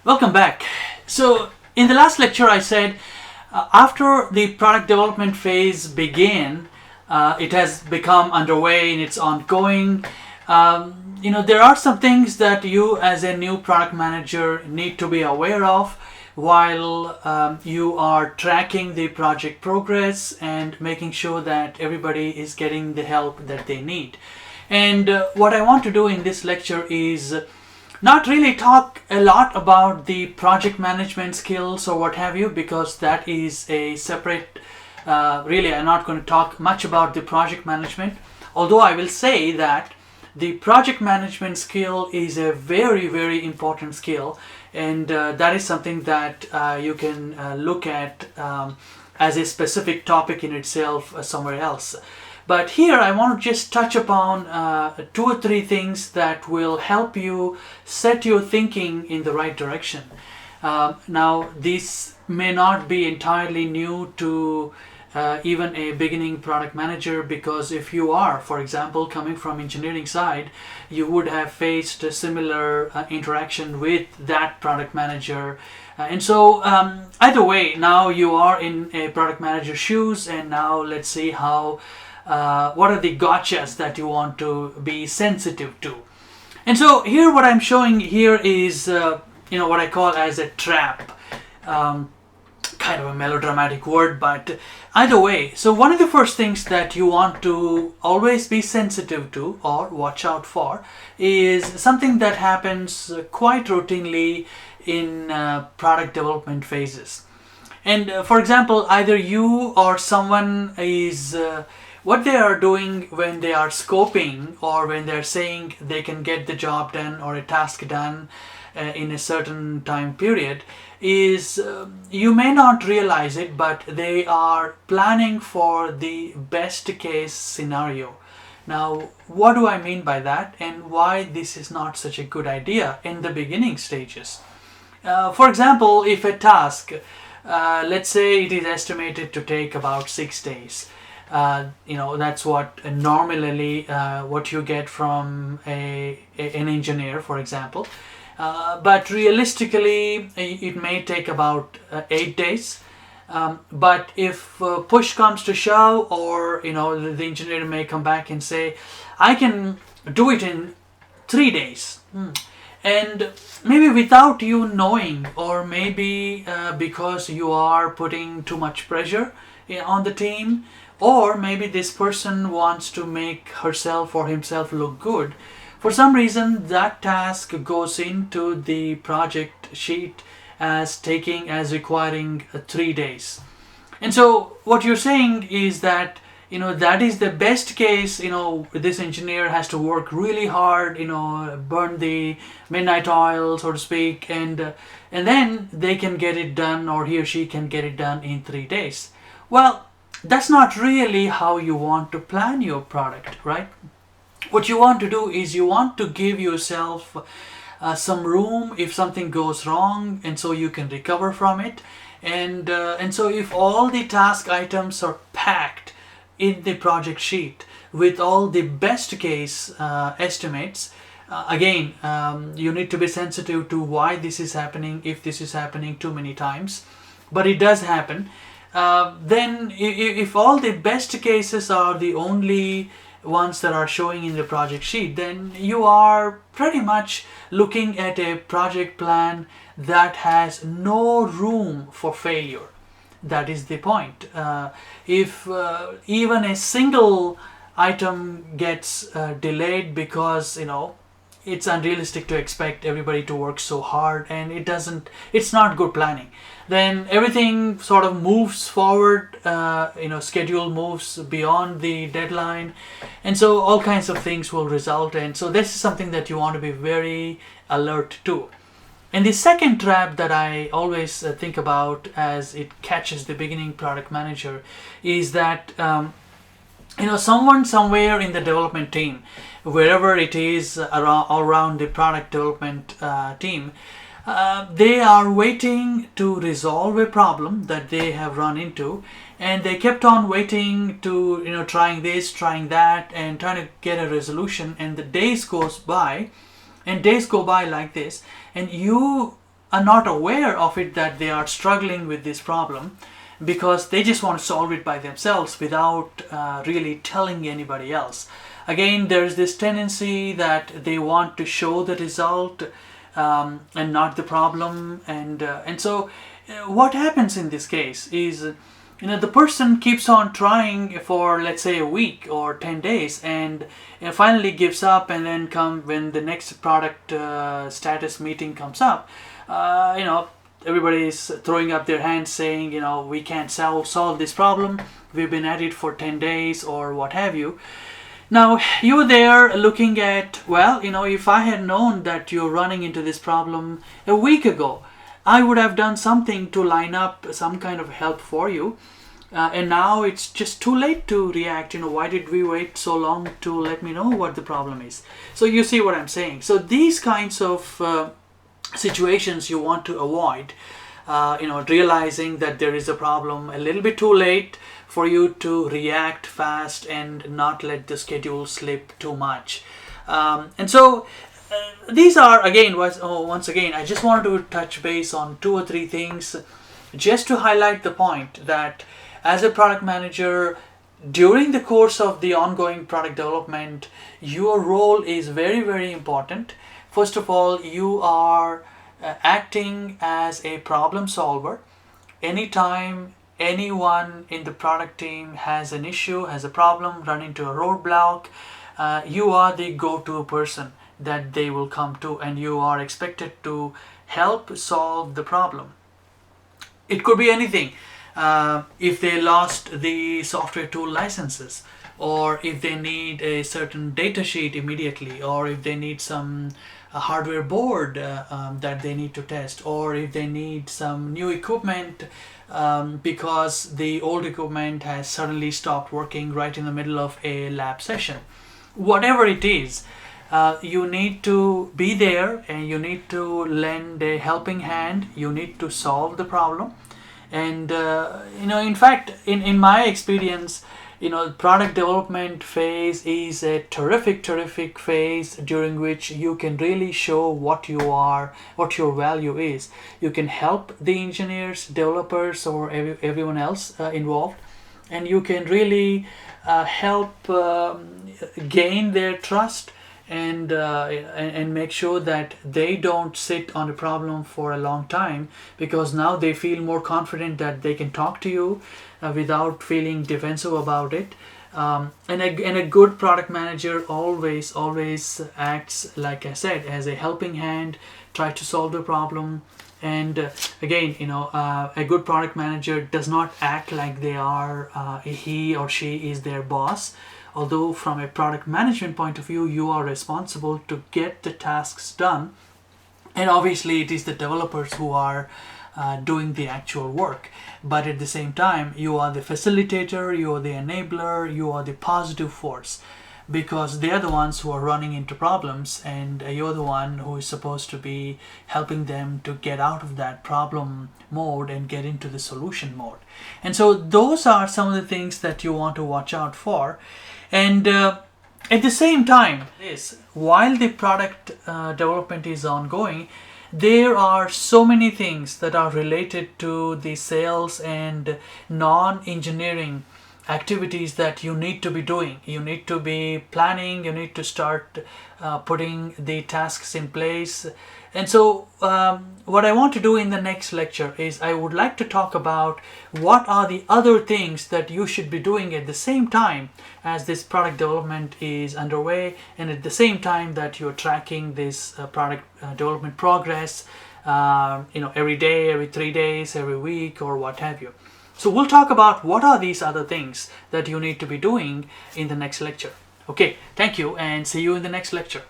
Welcome back. So in the last lecture I said after the product development phase began, it has become underway and it's ongoing. There are some things that you as a new product manager need to be aware of while you are tracking the project progress and making sure that everybody is getting the help that they need. And what I want to do in this lecture is not really talk a lot about the project management skills or what have you, because that is a separate, really I'm not going to talk much about the project management, although I will say that the project management skill is a very, very important skill, and that is something that you can look at as a specific topic in itself somewhere else. But here I want to just touch upon 2 or 3 things that will help you set your thinking in the right direction. Now, this may not be entirely new to even a beginning product manager, because if you are, for example, coming from engineering side, you would have faced a similar interaction with that product manager. And so either way, now you are in a product manager's shoes, and now let's see how what are the gotchas that you want to be sensitive to. And so here what I'm showing here is what I call as a trap. Kind of a melodramatic word, but either way. So one of the first things that you want to always be sensitive to or watch out for is something that happens quite routinely in product development phases. And for example, either you or someone is what they are doing when they are scoping, or when they're saying they can get the job done or a task done in a certain time period, is you may not realize it, but they are planning for the best case scenario. Now, what do I mean by that, and why this is not such a good idea in the beginning stages? For example, if a task, let's say it is estimated to take about 6 days. That's what normally what you get from an engineer, for example. But realistically, it may take about 8 days. But if push comes to shove, or the engineer may come back and say, I can do it in 3 days. And maybe without you knowing, or maybe because you are putting too much pressure on the team, or maybe this person wants to make herself or himself look good. For some reason, that task goes into the project sheet as requiring 3 days. And so what you're saying is that, that is the best case. This engineer has to work really hard, burn the midnight oil, so to speak, and then they can get it done, or he or she can get it done in 3 days. Well, that's not really how you want to plan your product, right? What you want to do is you want to give yourself some room if something goes wrong, and so you can recover from it. And so if all the task items are packed in the project sheet with all the best case estimates, again, you need to be sensitive to why this is happening, if this is happening too many times, but it does happen. Then if all the best cases are the only ones that are showing in the project sheet, then you are pretty much looking at a project plan that has no room for failure. That is the point. If even a single item gets delayed because it's unrealistic to expect everybody to work so hard, and it's not good planning, then everything sort of moves forward, schedule moves beyond the deadline, and so all kinds of things will result. And so this is something that you want to be very alert to. And the second trap that I always think about as it catches the beginning product manager is that someone somewhere in the development team, wherever it is around the product development team, they are waiting to resolve a problem that they have run into, and they kept on waiting to trying this, trying that, and trying to get a resolution. And the days go by like this, and you are not aware of it, that they are struggling with this problem, because they just want to solve it by themselves without really telling anybody else. Again, there's this tendency that they want to show the result and not the problem, and so what happens in this case is, the person keeps on trying for, let's say, a week or 10 days, and finally gives up, and then when the next product status meeting comes up, everybody is throwing up their hands saying, we can't solve this problem, we've been at it for 10 days or what have you. Now you're there looking at, well, if I had known that you're running into this problem a week ago, I would have done something to line up some kind of help for you, and now it's just too late to react. Why did we wait so long to let me know what the problem is? So you see what I'm saying. So these kinds of situations you want to avoid, realizing that there is a problem a little bit too late for you to react fast and not let the schedule slip too much. And so these are, again, once again, I just wanted to touch base on 2 or 3 things just to highlight the point that as a product manager, during the course of the ongoing product development, your role is very, very important. First of all, you are acting as a problem solver. Anytime anyone in the product team has an issue, has a problem, run into a roadblock, you are the go-to person that they will come to, and you are expected to help solve the problem. It could be anything. If they lost the software tool licenses, or if they need a certain data sheet immediately, or if they need some hardware board that they need to test, or if they need some new equipment because the old equipment has suddenly stopped working right in the middle of a lab session. Whatever it is, you need to be there, and you need to lend a helping hand. You need to solve the problem. And in fact, in my experience, product development phase is a terrific phase during which you can really show what you are, what your value is. You can help the engineers, developers, or everyone else involved, and you can really help gain their trust, and make sure that they don't sit on a problem for a long time, because now they feel more confident that they can talk to you without feeling defensive about it. And a good product manager always acts, like I said, as a helping hand, try to solve the problem. And again, a good product manager does not act like they are he or she is their boss. Although from a product management point of view, you are responsible to get the tasks done, and obviously it is the developers who are doing the actual work. But at the same time, you are the facilitator, you are the enabler, you are the positive force, because they are the ones who are running into problems, and you're the one who is supposed to be helping them to get out of that problem mode and get into the solution mode. And so those are some of the things that you want to watch out for. And at the same time, while the product development is ongoing, there are so many things that are related to the sales and non-engineering activities that you need to be doing. You need to be planning, you need to start putting the tasks in place. And so what I want to do in the next lecture is I would like to talk about what are the other things that you should be doing at the same time as this product development is underway, and at the same time that you're tracking this product development progress, every day, every 3 days, every week, or what have you. So we'll talk about what are these other things that you need to be doing in the next lecture. Okay, thank you, and see you in the next lecture.